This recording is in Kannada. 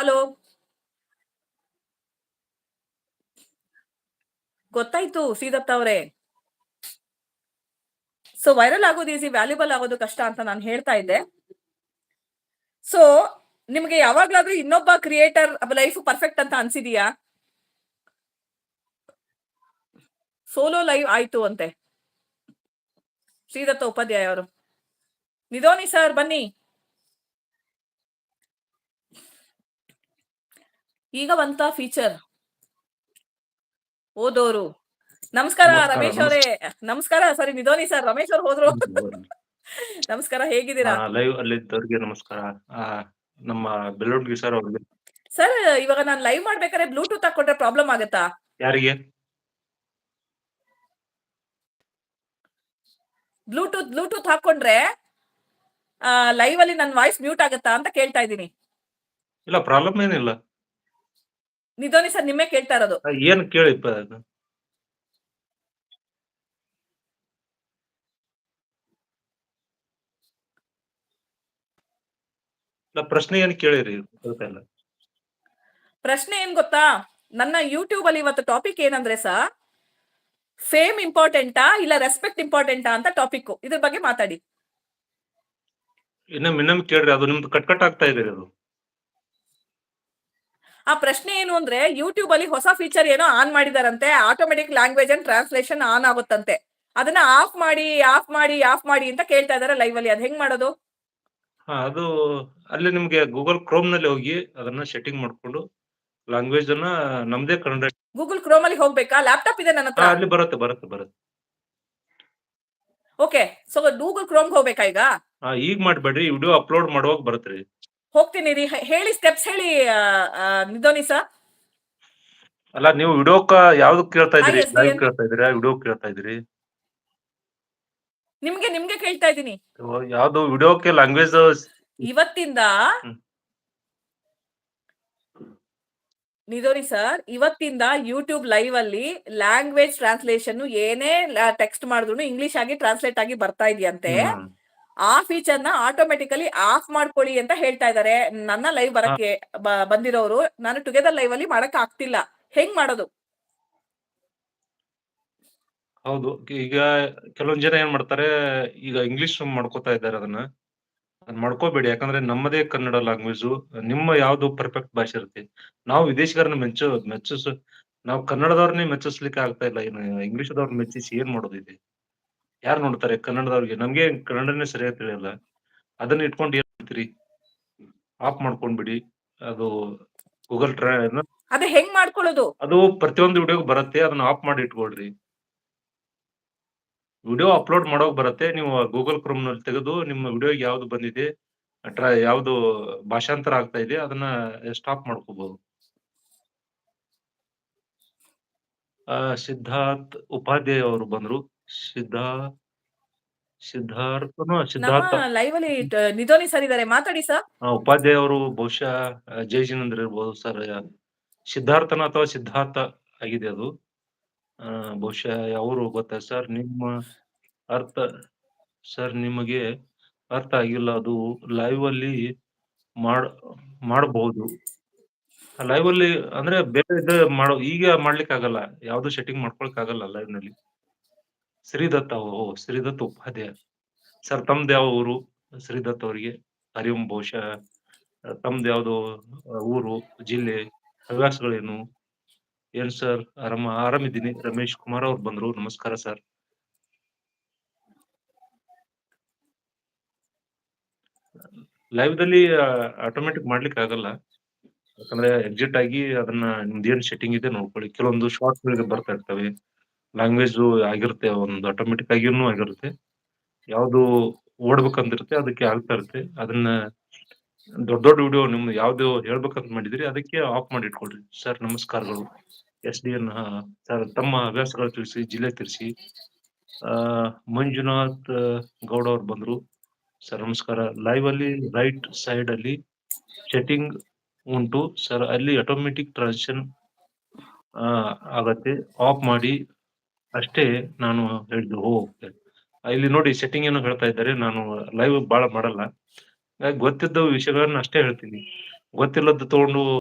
ಹಲೋ. ಗೊತ್ತಾಯ್ತು ಶ್ರೀದತ್ತ ಅವರೇ. ಸೊ ವೈರಲ್ ಆಗೋದು ಈಸಿ, ವ್ಯಾಲ್ಯೂಬಲ್ ಆಗೋದು ಕಷ್ಟ ಅಂತ ನಾನು ಹೇಳ್ತಾ ಇದ್ದೆ. ಸೊ ನಿಮ್ಗೆ ಯಾವಾಗ್ಲಾದ್ರೂ ಇನ್ನೊಬ್ಬ ಕ್ರಿಯೇಟರ್ ಲೈಫ್ ಪರ್ಫೆಕ್ಟ್ ಅಂತ ಅನ್ಸಿದೀಯಾ? ಸೋಲೋ ಲೈವ್ ಆಯ್ತು ಅಂತೆ ಶ್ರೀದತ್ತ ಉಪಾಧ್ಯಾಯ ಅವರು. ನಿಧೋನಿ ಸರ್ ಬನ್ನಿ. ಈಗ ಬಂತ ಫೀಚರ್ ಓದೋರು. ನಮಸ್ಕಾರ ರಮೇಶ್ ಅವರೇ. ನಮಸ್ಕಾರ. ಸಾರಿ ನಿಧೋನಿ ಸರ್, ರಮೇಶ್ ಅವ್ರು ಹೋದ್ರು. ನಮಸ್ಕಾರ, ಹೇಗಿದ್ದೀರಾ? ಲೈವ್ ಅಲ್ಲಿದ್ದವ್ರಿಗೆ ನಮಸ್ಕಾರ. ನಮ್ಮ ಬೆಳ್ಳೊಡ್ಗಿ ಸರ್ ಅವ್ರಿಗೆ. ಸರ್ ಇವಾಗ ನಾನು ಲೈವ್ ಮಾಡ್ಬೇಕಾದ್ರೆ ಬ್ಲೂಟೂತ್ ಹಾಕೊಂಡ್ರೆ ಪ್ರಾಬ್ಲಮ್ ಆಗತ್ತಾ? ಯಾರಿಗೆ? ಬ್ಲೂಟೂತ್ ಹಾಕೊಂಡ್ರೆ ಲೈವ್ ಅಲ್ಲಿ ನನ್ನ ವಾಯ್ಸ್ ಮ್ಯೂಟ್ ಆಗತ್ತಾ ಅಂತ ಕೇಳ್ತಾ ಇದ್ದೀನಿ. ಇಲ್ಲ, ಪ್ರಾಬ್ಲಮ್ ಏನಿಲ್ಲ. ನಿಧೋನಿ ಸರ್ ನಿಮ್ಮೇ ಕೇಳ್ತಾ ಇರೋದು. ಏನ್ ಕೇಳಿ. ಪ್ರಶ್ನೆ ಏನ್ ಕೇಳಿರಿ? ಪ್ರಶ್ನೆ ಏನ್ ಗೊತ್ತಾ, ನನ್ನ ಯೂಟ್ಯೂಬ್ ಅಲ್ಲಿ ಇವತ್ತು ಟಾಪಿಕ್ ಏನಂದ್ರೆ ಸರ್, ಫೇಮ್ ಇಂಪಾರ್ಟೆಂಟಾ ಇಲ್ಲ ರೆಸ್ಪೆಕ್ಟ್ ಇಂಪಾರ್ಟೆಂಟಾ ಅಂತ ಟಾಪಿಕ್. ಇದ್ರ ಬಗ್ಗೆ ಮಾತಾಡಿ. ಇನ್ನೊಮ್ಮೆ ಕೇಳ್ರಿ, ಅದು ನಿಮ್ದು ಕಟ್ ಆಗ್ತಾ ಇದೆ. ಅದು ಆ ಪ್ರಶ್ನೆ ಏನು ಅಂದ್ರೆ, ಯೂಟ್ಯೂಬ್ ಅಲ್ಲಿ ಹೊಸ ಫೀಚರ್ ಏನೋ ಆನ್ ಮಾಡಿದಾರಂತೆ, automatic language and translation on ಆಗುತ್ತಂತೆ. ಅದನ್ನ ಆಫ್ ಮಾಡಿ ಅಂತ ಕೇಳ್ತಾ ಇದಾರೆ ಲೈವ್ ಅಲ್ಲಿ. ಅದ್ ಹೆಂಗ್ ಮಾಡೋದು? ಅದು ಅಲ್ಲಿ ನಿಮ್ಗೆ ಗೂಗಲ್ ಕ್ರೋಮ್ ನಲ್ಲಿ ಹೋಗಿ ಅದನ್ನ ಸೆಟ್ಟಿಂಗ್ ಮಾಡ್ಕೊಂಡು ಲ್ಯಾಂಗ್ವೇಜ್ ಅನ್ನ ನಮ್ದೇ ಕನ್ನಡ. ಗೂಗಲ್ ಕ್ರೋಮ್ ಅಲ್ಲಿ ಹೋಗ್ಬೇಕಾ? ಲ್ಯಾಪ್ಟಾಪ್ ಇದೆ ನನ್ನ ಹತ್ರ. ಅಲ್ಲಿ ಬರುತ್ತೆ. ಓಕೆ, ಸೊ ಗೂಗಲ್ ಕ್ರೋಮ್ ಹೋಗ್ಬೇಕಾ ಈಗ? ಈಗ ಮಾಡ್ಬೇಡ್ರಿ, ವಿಡಿಯೋ ಅಪ್ಲೋಡ್ ಮಾಡುವಾಗ ಬರುತ್ತ್ರಿ. ಹೋಗ್ತೀನಿ ರೀ. ಹೇಳಿ, ಸ್ಟೆಪ್ಸ್ ಹೇಳಿ ನಿಧೋನಿ ಸರ್. ಅಲ್ಲ, ನೀವು ವಿಡಿಯೋಕ್ಕ ಯಾವ್ದು ಕೇಳ್ತಾ ಇದ್ರಿ? ಲೈವ್ ಕೇಳ್ತಾ ಇದ್ರಿ, ವಿಡಿಯೋ ಕೇಳ್ತಾ ಇದ್ರಿ? ನಿಮ್ಗೆ ಕೇಳ್ತಾ ಇದ್ದೀನಿ. ಯಾವ್ದು ವಿಡಿಯೋಕ್ಕೆ ಲ್ಯಾಂಗ್ವೇಜ್? ಇವತ್ತಿಂದ ನಿಧೋನಿ ಸರ್, ಇವತ್ತಿಂದ ಯೂಟ್ಯೂಬ್ ಲೈವ್ ಅಲ್ಲಿ ಲ್ಯಾಂಗ್ವೇಜ್ ಟ್ರಾನ್ಸ್ಲೇಷನ್ ಏನೇ ಟೆಕ್ಸ್ಟ್ ಮಾಡಿದ್ರು ಇಂಗ್ಲಿಷ್ ಆಗಿ ಟ್ರಾನ್ಸ್ಲೇಟ್ ಆಗಿ ಬರ್ತಾ ಇದೆಯಂತೆ. ಆ ಫೀಚರ್ ನ ಆಟೋಮೆಟಿಕಲಿ ಆಫ್ ಮಾಡ್ಕೊಳ್ಳಿ ಅಂತ ಹೇಳ್ತಾ ಇದಾರೆ. ನನ್ನ ಲೈವ್ ಬರಕ್ಕೆ ಬಂದಿರೋರು, ನಾನು ಟುಗೆದರ್ ಲೈವ್ ಅಲ್ಲಿ ಮಾಡಕ್ ಆಗ್ತಿಲ್ಲ. ಹೆಂಗ್ ಮಾಡೋದು? ಹೌದು, ಈಗ ಕೆಲವೊಂದ್ ಜನ ಏನ್ ಮಾಡ್ತಾರೆ, ಈಗ ಇಂಗ್ಲಿಷ್ ಮಾಡ್ಕೋತಾ ಇದ್ದಾರೆ. ಅದನ್ನ ಮಾಡ್ಕೋಬೇಡಿ. ಯಾಕಂದ್ರೆ ನಮ್ಮದೇ ಕನ್ನಡ ಲ್ಯಾಂಗ್ವೇಜ್, ನಿಮ್ಮ ಯಾವ್ದು ಪರ್ಫೆಕ್ಟ್ ಭಾಷೆ ಇರುತ್ತೆ. ನಾವು ವಿದೇಶಿಗರನ್ನ ನಾವು ಕನ್ನಡದವ್ರನ್ನೇ ಮೆಚ್ಚಿಸ್ಲಿಕ್ಕೆ ಆಗ್ತಾ ಇಲ್ಲ. ಏನು ಇಂಗ್ಲಿಷ್ದವ್ರನ್ನ ಮೆಚ್ಚಿಸಿ ಏನ್ ಮಾಡೋದಿದೆ? ಯಾರು ನೋಡ್ತಾರೆ ಕನ್ನಡದವ್ರಿಗೆ? ನಮ್ಗೆ ಕನ್ನಡನೇ ಸರಿಯಾಗಿ ತಿಳಿಯಲ್ಲ. ಅದನ್ನ ಇಟ್ಕೊಂಡು ಏನ್ ಮಾಡ್ತೀರಿ? ಆಫ್ ಮಾಡ್ಕೊಂಡ್ಬಿಡಿ. ಅದು ಗೂಗಲ್ ಅದೇ ಹೆಂಗ್ ಮಾಡ್ಕೊಳ್ಳೋದು? ಅದು ಪ್ರತಿಯೊಂದು ವಿಡಿಯೋಗೆ ಬರುತ್ತೆ. ಅದನ್ನ ಆಫ್ ಮಾಡಿ ಇಟ್ಕೊಳ್ರಿ. ವಿಡಿಯೋ ಅಪ್ಲೋಡ್ ಮಾಡೋಕ್ ಬರುತ್ತೆ. ನೀವು ಗೂಗಲ್ ಕ್ರೋಮ್ ನಲ್ಲಿ ತೆಗೆದು ನಿಮ್ಮ ವಿಡಿಯೋಗೆ ಯಾವ್ದು ಬಂದಿದೆ, ಯಾವ್ದು ಭಾಷಾಂತರ ಆಗ್ತಾ ಇದೆ, ಅದನ್ನ ಸ್ಟಾಪ್ ಮಾಡ್ಕೋಬಹುದು. ಸಿದ್ಧಾರ್ಥ್ ಉಪಾಧ್ಯಾಯ ಅವರು ಬಂದ್ರು. ಸಿದ್ಧಾರ್ಥ ಲೈವ್ ಅಲ್ಲಿ ನಿಧೋನಿ ಸರ್ ಇದಾರೆ, ಮಾತಾಡಿ ಸರ್. ಉಪಾಧ್ಯಾಯ ಅವರು ಬಹುಶಃ ಜಯಜಿನೇಂದ್ರ ಇರ್ಬೋದು ಸರ್. ಸಿದ್ಧಾರ್ಥನ ಅಥವಾ ಸಿದ್ಧಾರ್ಥ ಆಗಿದೆ ಅದು. ಬಹುಶಃ ಅವರು ಗೊತ್ತಾ ಸರ್? ನಿಮ್ಮ ಅರ್ಥ ಸರ್, ನಿಮಗೆ ಅರ್ಥ ಆಗಿಲ್ಲ. ಅದು ಲೈವ್ ಅಲ್ಲಿ ಮಾಡಬಹುದು. ಲೈವ್ ಅಲ್ಲಿ ಅಂದ್ರೆ ಬೇರೆ ಈಗ ಮಾಡ್ಲಿಕ್ಕೆ ಆಗಲ್ಲ. ಯಾವ್ದು ಸೆಟ್ಟಿಂಗ್ ಮಾಡ್ಕೊಳಕ್ ಆಗಲ್ಲ ಲೈವ್ ನಲ್ಲಿ. ಶ್ರೀದತ್ತ ಉಪಾಧ್ಯಾಯ ಸರ್, ತಮ್ದು ಯಾವ ಊರು? ಶ್ರೀದತ್ ಅವರಿಗೆ ಹರಿಂ. ಬಹುಶಃ ತಮ್ದು ಯಾವ್ದು ಊರು, ಜಿಲ್ಲೆ, ಹವ್ಯಾಸಗಳೇನು? ಏನ್ ಸರ್, ಆರಾಮಿದ್ದೀನಿ. ರಮೇಶ್ ಕುಮಾರ್ ಅವ್ರು ಬಂದ್ರು. ನಮಸ್ಕಾರ ಸರ್. ಲೈವ್ ದಲ್ಲಿ ಆಟೋಮೆಟಿಕ್ ಮಾಡ್ಲಿಕ್ಕೆ ಆಗಲ್ಲ. ಯಾಕಂದ್ರೆ ಎಕ್ಸಿಟ್ ಆಗಿ ಅದನ್ನ ನಿಮ್ದೇನ್ ಸೆಟ್ಟಿಂಗ್ ಇದೆ ನೋಡ್ಕೊಳ್ಳಿ. ಕೆಲವೊಂದು ಶಾರ್ಟ್ ಗಳಿಗೆ ಬರ್ತಾ ಇರ್ತವೆ. ಲ್ಯಾಂಗ್ವೇಜ್ ಆಗಿರುತ್ತೆ, ಒಂದು ಆಟೋಮೆಟಿಕ್ ಆಗಿನೂ ಆಗಿರುತ್ತೆ. ಯಾವ್ದು ಓಡ್ಬೇಕಂತಿರುತ್ತೆ ಅದಕ್ಕೆ ಆಗ್ತಾ ಇರುತ್ತೆ. ಅದನ್ನ ದೊಡ್ಡ ವಿಡಿಯೋ ನಿಮ್ದು ಯಾವ್ದು ಹೇಳ್ಬೇಕಂತ ಮಾಡಿದ್ರಿ ಅದಕ್ಕೆ ಆಫ್ ಮಾಡಿ ಇಟ್ಕೊಳ್ರಿ. ಸರ್ ನಮಸ್ಕಾರಗಳು. SDN ಸರ್, ತಮ್ಮ ಹವ್ಯಾಸಗಳು ತಿಳಿಸಿ, ಜಿಲ್ಲೆ ತಿಳಿಸಿ. ಮಂಜುನಾಥ್ ಗೌಡ ಅವ್ರು ಬಂದ್ರು. ಸರ್ ನಮಸ್ಕಾರ. ಲೈವ್ ಅಲ್ಲಿ ರೈಟ್ ಸೈಡ್ ಅಲ್ಲಿ ಸೆಟ್ಟಿಂಗ್ ಉಂಟು ಸರ್, ಅಲ್ಲಿ ಆಟೋಮೆಟಿಕ್ ಟ್ರಾನ್ಸಿಷನ್ ಆಗತ್ತೆ. ಆಫ್ ಮಾಡಿ ಅಷ್ಟೇ ನಾನು ಹೇಳಿದ್ದು. ಇಲ್ಲಿ ನೋಡಿ, ಸೆಟ್ಟಿಂಗ್ ಏನೋ ಹೇಳ್ತಾ ಇದ್ದಾರೆ. ನಾನು ಲೈವ್ ಬಹಳ ಮಾಡಲ್ಲ, ಗೊತ್ತಿದ್ದ ವಿಷಯಗಳನ್ನ ಅಷ್ಟೇ ಹೇಳ್ತೀನಿ. ಗೊತ್ತಿಲ್ಲದ್ದು ತಗೊಂಡು